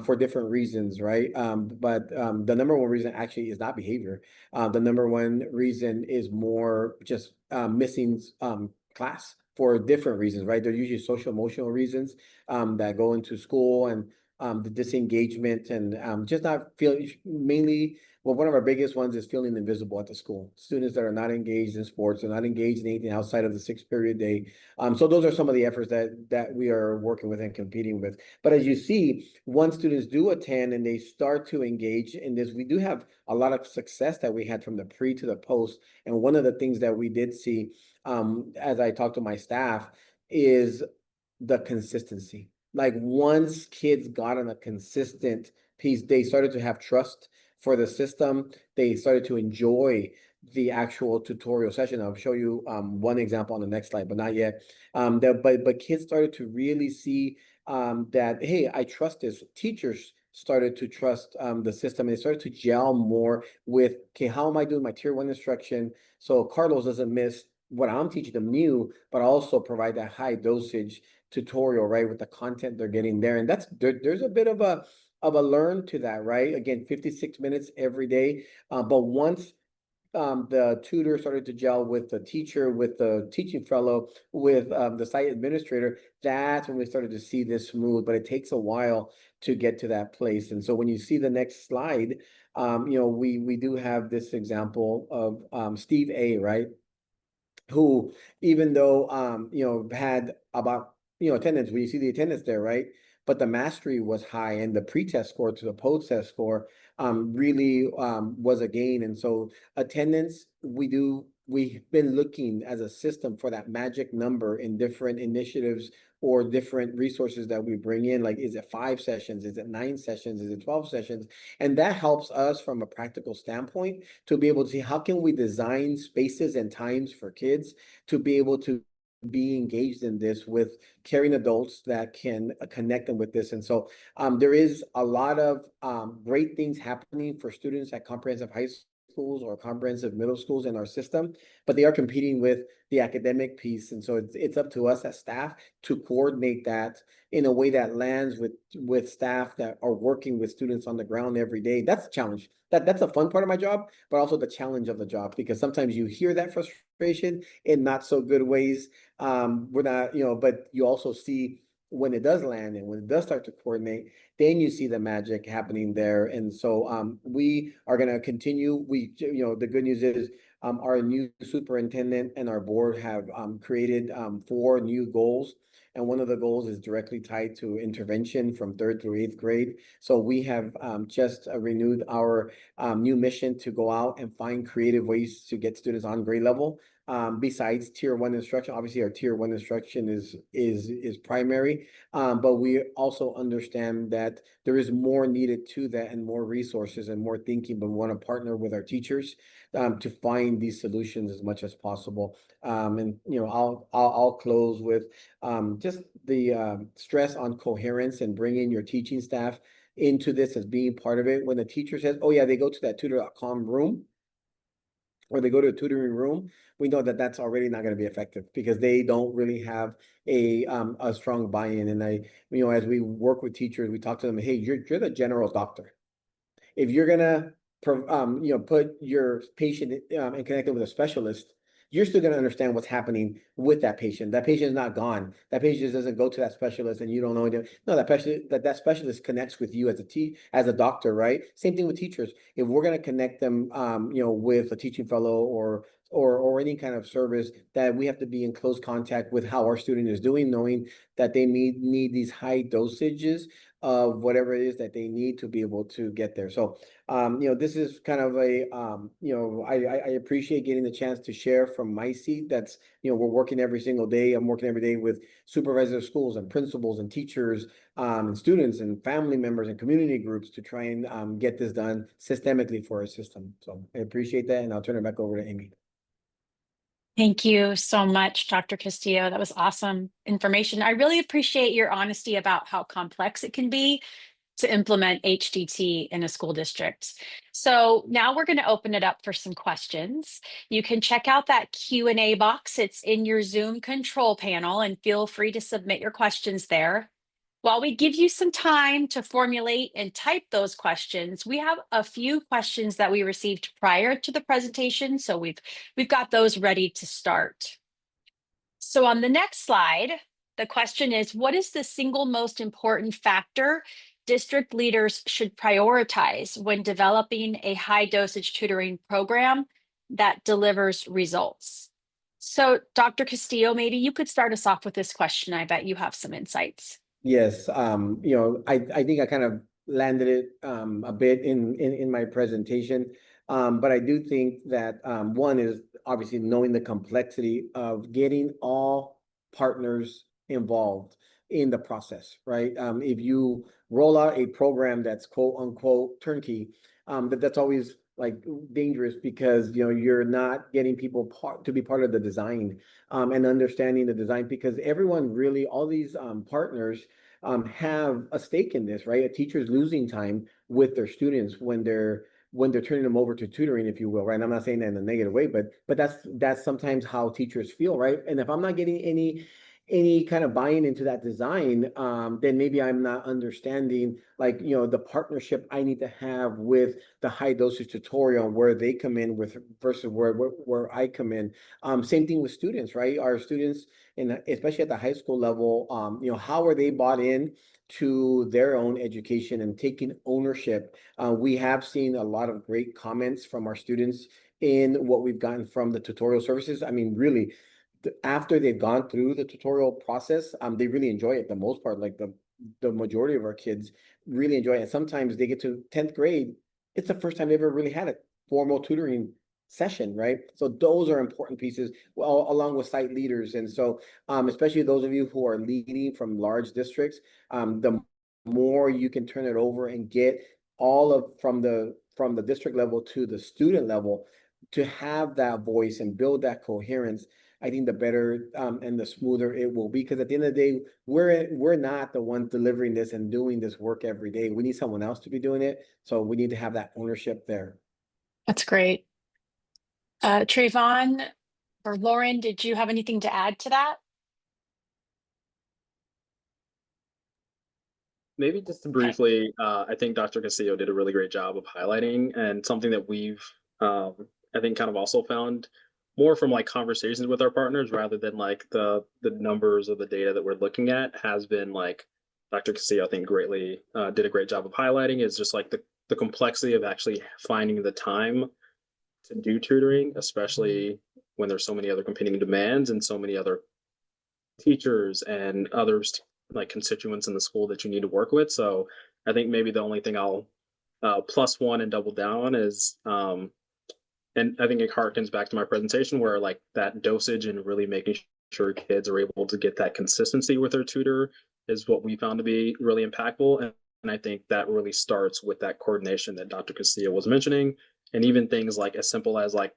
for different reasons, right? But the number one reason actually is not behavior. The number one reason is more just missing class for different reasons, right? They're usually social emotional reasons that go into school, and the disengagement and just not feeling, mainly, well, one of our biggest ones is feeling invisible at the school. Students that are not engaged in sports, or not engaged in anything outside of the 6-period day. So those are some of the efforts that we are working with and competing with. But as you see, once students do attend and they start to engage in this, we do have a lot of success that we had from the pre to the post. And one of the things that we did see as I talked to my staff is the consistency. Like once kids got on a consistent piece, they started to have trust for the system. They started to enjoy the actual tutorial session. I'll show you one example on the next slide, but not yet. But kids started to really see that, hey, I trust this. Teachers started to trust the system, and they started to gel more with, okay, how am I doing my tier 1 instruction so Carlos doesn't miss what I'm teaching them new, but also provide that high dosage tutorial, right, with the content they're getting there. And there's a bit of a learn to that, right? Again, 56 minutes every day. But once the tutor started to gel with the teacher, with the teaching fellow, with the site administrator, that's when we started to see this smooth, but it takes a while to get to that place. And so when you see the next slide, we do have this example of Steve A, right? Who, even though had about attendance, when you see the attendance there, right? But the mastery was high, and the pre-test score to the post-test score really was a gain. And so attendance, we've been looking as a system for that magic number in different initiatives or different resources that we bring in. Like, is it 5 sessions? Is it 9 sessions? Is it 12 sessions? And that helps us from a practical standpoint to be able to see how can we design spaces and times for kids to be able to be engaged in this with caring adults that can connect them with this. And so there is a lot of great things happening for students at comprehensive high schools or comprehensive middle schools in our system, but they are competing with the academic piece. And so it's up to us as staff to coordinate that in a way that lands with staff that are working with students on the ground every day. That's a challenge. That's a fun part of my job, but also the challenge of the job, because sometimes you hear that frustration in not so good ways. We're not, but you also see when it does land and when it does start to coordinate, then you see the magic happening there. And so we are going to continue. The good news is our new superintendent and our board have created 4 new goals. And one of the goals is directly tied to intervention from 3rd through 8th grade. So we have just renewed our new mission to go out and find creative ways to get students on grade level. Besides tier 1 instruction, obviously our tier 1 instruction is primary, but we also understand that there is more needed to that, and more resources and more thinking, but we want to partner with our teachers to find these solutions as much as possible. And I'll close with just the stress on coherence and bringing your teaching staff into this as being part of it. When the teacher says, oh yeah, they go to that Tutor.com room, or they go to a tutoring room, we know that that's already not going to be effective because they don't really have a strong buy-in. And as we work with teachers, we talk to them, hey, you're the general doctor. If you're gonna put your patient and connect them with a specialist, you're still going to understand what's happening with that patient. That patient is not gone. That patient just doesn't go to that specialist and you don't know anything. No, that specialist connects with you as a doctor, right? Same thing with teachers. If we're going to connect them, with a teaching fellow or any kind of service, that we have to be in close contact with how our student is doing, knowing that they need these high dosages of whatever it is that they need to be able to get there. So, this is kind of I appreciate getting the chance to share from my seat. That's, we're working every single day. I'm working every day with supervisors of schools and principals and teachers, and students and family members and community groups to try and get this done systemically for our system. So I appreciate that, and I'll turn it back over to Amy. Thank you so much, Dr. Castillo. That was awesome information. I really appreciate your honesty about how complex it can be to implement HDT in a school district. So now we're going to open it up for some questions. You can check out that Q&A box. It's in your Zoom control panel, and feel free to submit your questions there. While we give you some time to formulate and type those questions, we have a few questions that we received prior to the presentation, so we've got those ready to start. So on the next slide, the question is, what is the single most important factor district leaders should prioritize when developing a high dosage tutoring program that delivers results? So Dr. Castillo, maybe you could start us off with this question. I bet you have some insights. Yes, I think I kind of landed it a bit in my presentation, but I do think that one is obviously knowing the complexity of getting all partners involved in the process, right? If you roll out a program that's quote unquote turnkey, that's always like dangerous, because you're not getting people to be part of the design, and understanding the design, because everyone really, all these partners have a stake in this, right? A teacher's losing time with their students when they're turning them over to tutoring, if you will, right? And I'm not saying that in a negative way, but that's sometimes how teachers feel, right? And if I'm not getting any kind of buy-in into that design, then maybe I'm not understanding, like, the partnership I need to have with the high dosage tutorial, where they come in with versus where I come in. Same thing with students, right? Our students, especially at the high school level, how are they bought in to their own education and taking ownership? We have seen a lot of great comments from our students in what we've gotten from the tutorial services. I mean, really, after they've gone through the tutorial process, they really enjoy it. The most part, like the majority of our kids really enjoy it. Sometimes they get to 10th grade, it's the first time they ever really had a formal tutoring session, right? So those are important pieces, well, along with site leaders. And so, especially those of you who are leading from large districts, the more you can turn it over and get all of from the district level to the student level, to have that voice and build that coherence, I think the better and the smoother it will be. Because at the end of the day, we're not the ones delivering this and doing this work every day. We need someone else to be doing it. So we need to have that ownership there. That's great. Trayvon or Lauren, did you have anything to add to that? Maybe just to briefly, I think Dr. Castillo did a really great job of highlighting, and something that we've, I think, kind of also found more from like conversations with our partners, rather than like the numbers of the data that we're looking at, has been like Dr. Castillo, I think, greatly did a great job of highlighting, is just like the complexity of actually finding the time to do tutoring, especially when there's so many other competing demands and so many other teachers and others, like constituents in the school, that you need to work with. So I think maybe the only thing I'll plus one and double down on is, and I think it harkens back to my presentation, where like that dosage and really making sure kids are able to get that consistency with their tutor is what we found to be really impactful. And I think that really starts with that coordination that Dr. Castillo was mentioning. And even things like as simple as like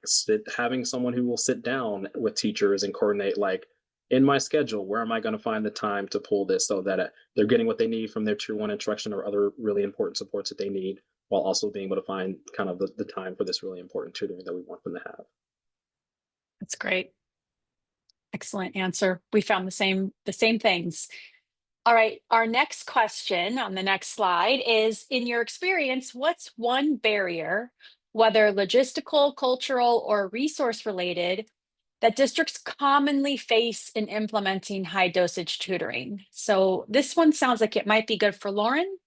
having someone who will sit down with teachers and coordinate, like, in my schedule, where am I going to find the time to pull this so that they're getting what they need from their tier 1 instruction or other really important supports that they need, while also being able to find kind of the time for this really important tutoring that we want them to have. That's great. Excellent answer. We found the same things. All right, our next question on the next slide is, in your experience, what's one barrier, whether logistical, cultural, or resource related, that districts commonly face in implementing high dosage tutoring. So this one sounds like it might be good for Lauren.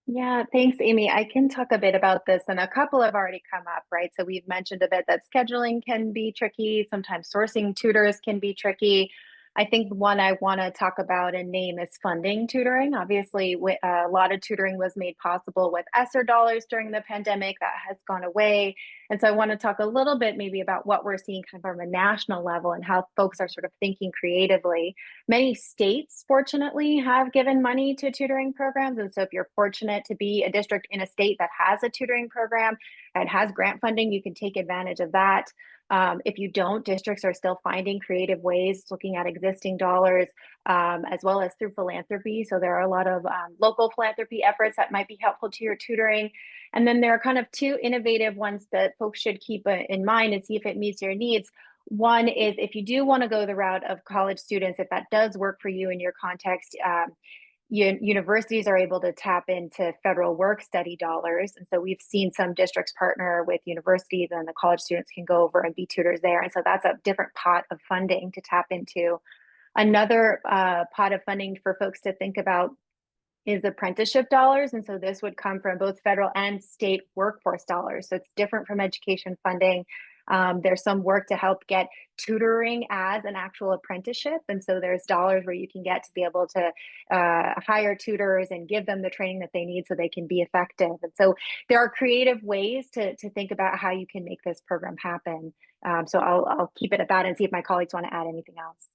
Yeah, thanks, Amy. I can talk a bit about this, and a couple have already come up, right? So we've mentioned a bit that scheduling can be tricky. Sometimes sourcing tutors can be tricky. I think one I want to talk about and name is funding tutoring. Obviously, a lot of tutoring was made possible with ESSER dollars during the pandemic. That has gone away. And so I want to talk a little bit maybe about what we're seeing kind of from a national level and how folks are sort of thinking creatively. Many states, fortunately, have given money to tutoring programs. And so if you're fortunate to be a district in a state that has a tutoring program and has grant funding, you can take advantage of that. If you don't, districts are still finding creative ways, looking at existing dollars, as well as through philanthropy. So there are a lot of local philanthropy efforts that might be helpful to your tutoring. And then there are kind of two innovative ones that folks should keep in mind and see if it meets your needs. One is if you do want to go the route of college students, if that does work for you in your context, universities are able to tap into federal work study dollars. And so we've seen some districts partner with universities, and the college students can go over and be tutors there. And so that's a different pot of funding to tap into. Another pot of funding for folks to think about is apprenticeship dollars. And so this would come from both federal and state workforce dollars. So it's different from education funding. There's some work to help get tutoring as an actual apprenticeship. And so there's dollars where you can get to be able to hire tutors and give them the training that they need so they can be effective. And so there are creative ways to think about how you can make this program happen. So I'll keep it at that and see if my colleagues want to add anything else.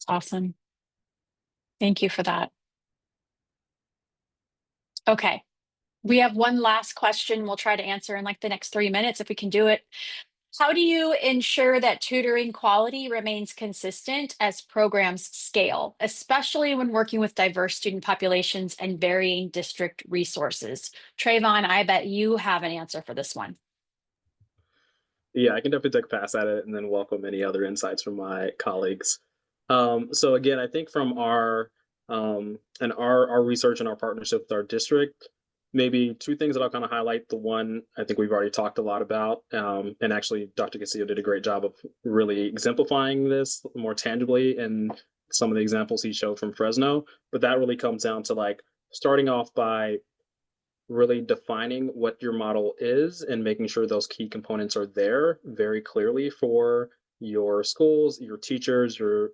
Awesome. Thank you for that. Okay. We have one last question we'll try to answer in like the next 3 minutes if we can do it. How do you ensure that tutoring quality remains consistent as programs scale, especially when working with diverse student populations and varying district resources? Trayvon, I bet you have an answer for this one. Yeah, I can definitely take a pass at it and then welcome any other insights from my colleagues. So again, I think from our research and our partnership with our district, maybe two things that I'll kind of highlight. The one I think we've already talked a lot about, and actually Dr. Castillo did a great job of really exemplifying this more tangibly in some of the examples he showed from Fresno. But that really comes down to like starting off by really defining what your model is and making sure those key components are there very clearly for your schools, your teachers, your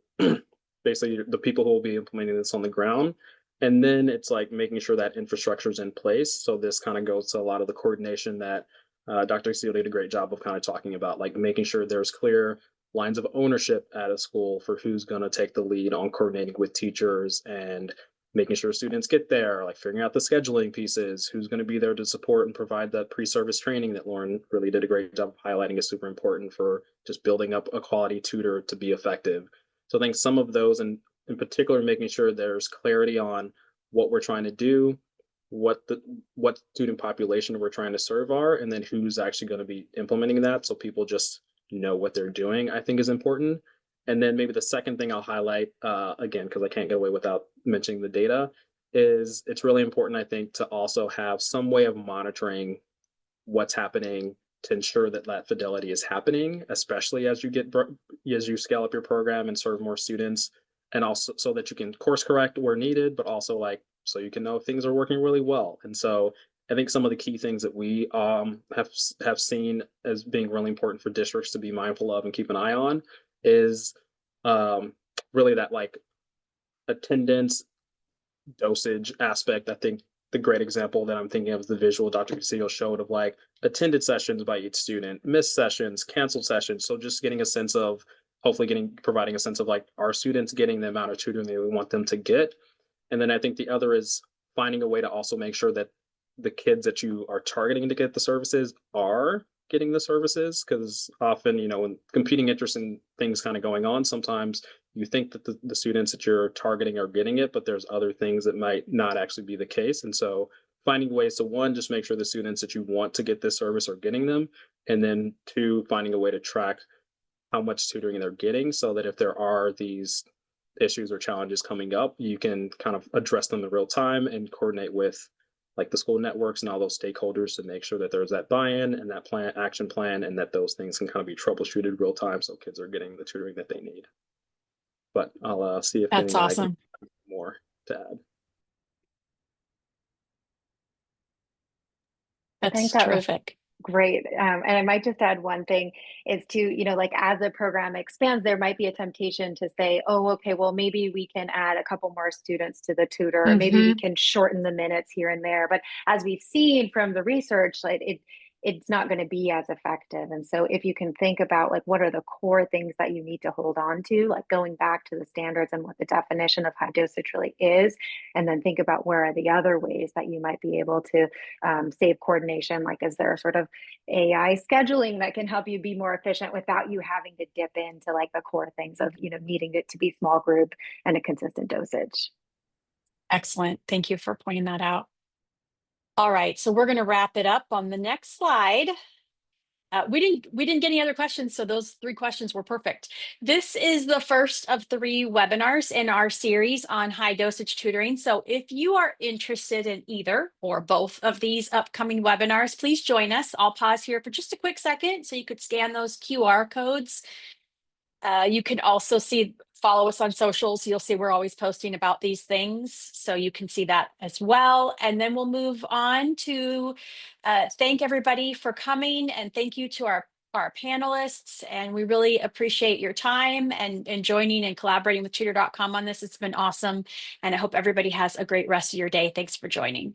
basically the people who will be implementing this on the ground. And then it's like making sure that infrastructure is in place. So this kind of goes to a lot of the coordination that Dr. Castillo did a great job of kind of talking about, like making sure there's clear lines of ownership at a school for who's going to take the lead on coordinating with teachers and making sure students get there, like figuring out the scheduling pieces, who's going to be there to support and provide that pre-service training that Lauren really did a great job of highlighting is super important for just building up a quality tutor to be effective. So I think some of those, and in particular, making sure there's clarity on what we're trying to do, what student population we're trying to serve are, and then who's actually going to be implementing that so people just know what they're doing, I think is important. And then maybe the second thing I'll highlight, again, because I can't get away without mentioning the data, is it's really important, I think, to also have some way of monitoring what's happening to ensure that that fidelity is happening, especially as you scale up your program and serve more students, and also so that you can course correct where needed, but also like so you can know if things are working really well. And so I think some of the key things that we have seen as being really important for districts to be mindful of and keep an eye on is really that like attendance dosage aspect. I think the great example that I'm thinking of is the visual Dr. Castillo showed of like attended sessions by each student, missed sessions, canceled sessions. So just getting a sense of hopefully providing a sense of like, are students getting the amount of tutoring that we want them to get? And then I think the other is finding a way to also make sure that the kids that you are targeting to get the services are getting the services, because often, when competing interests and things kind of going on, sometimes you think that the students that you're targeting are getting it, but there's other things that might not actually be the case. And so finding ways to, one, just make sure the students that you want to get this service are getting them, and then two, finding a way to track how much tutoring they're getting so that if there are these issues or challenges coming up, you can kind of address them in real time and coordinate with like the school networks and all those stakeholders to make sure that there's that buy-in and that action plan, and that those things can kind of be troubleshooted real time so kids are getting the tutoring that they need. But I'll see if That's anyone can awesome. more to add. I think That's that was terrific. great. And I might just add one thing is to, like as the program expands, there might be a temptation to say, oh, okay, well, maybe we can add a couple more students to the tutor, or maybe we can shorten the minutes here and there. But as we've seen from the research, like it's not going to be as effective. And so if you can think about like what are the core things that you need to hold on to, like going back to the standards and what the definition of high dosage really is, and then think about where are the other ways that you might be able to save coordination, like is there sort of AI scheduling that can help you be more efficient without you having to dip into like the core things of needing it to be small group and a consistent dosage. Excellent. Thank you for pointing that out. All right, so we're going to wrap it up on the next slide. We didn't get any other questions, so those 3 questions were perfect. This is the first of 3 webinars in our series on high dosage tutoring. So if you are interested in either or both of these upcoming webinars, please join us. I'll pause here for just a quick second so you could scan those QR codes. You can also follow us on socials. You'll see we're always posting about these things, so you can see that as well. And then we'll move on to thank everybody for coming, and thank you to our panelists. And we really appreciate your time and joining and collaborating with Tutor.com on this. It's been awesome. And I hope everybody has a great rest of your day. Thanks for joining.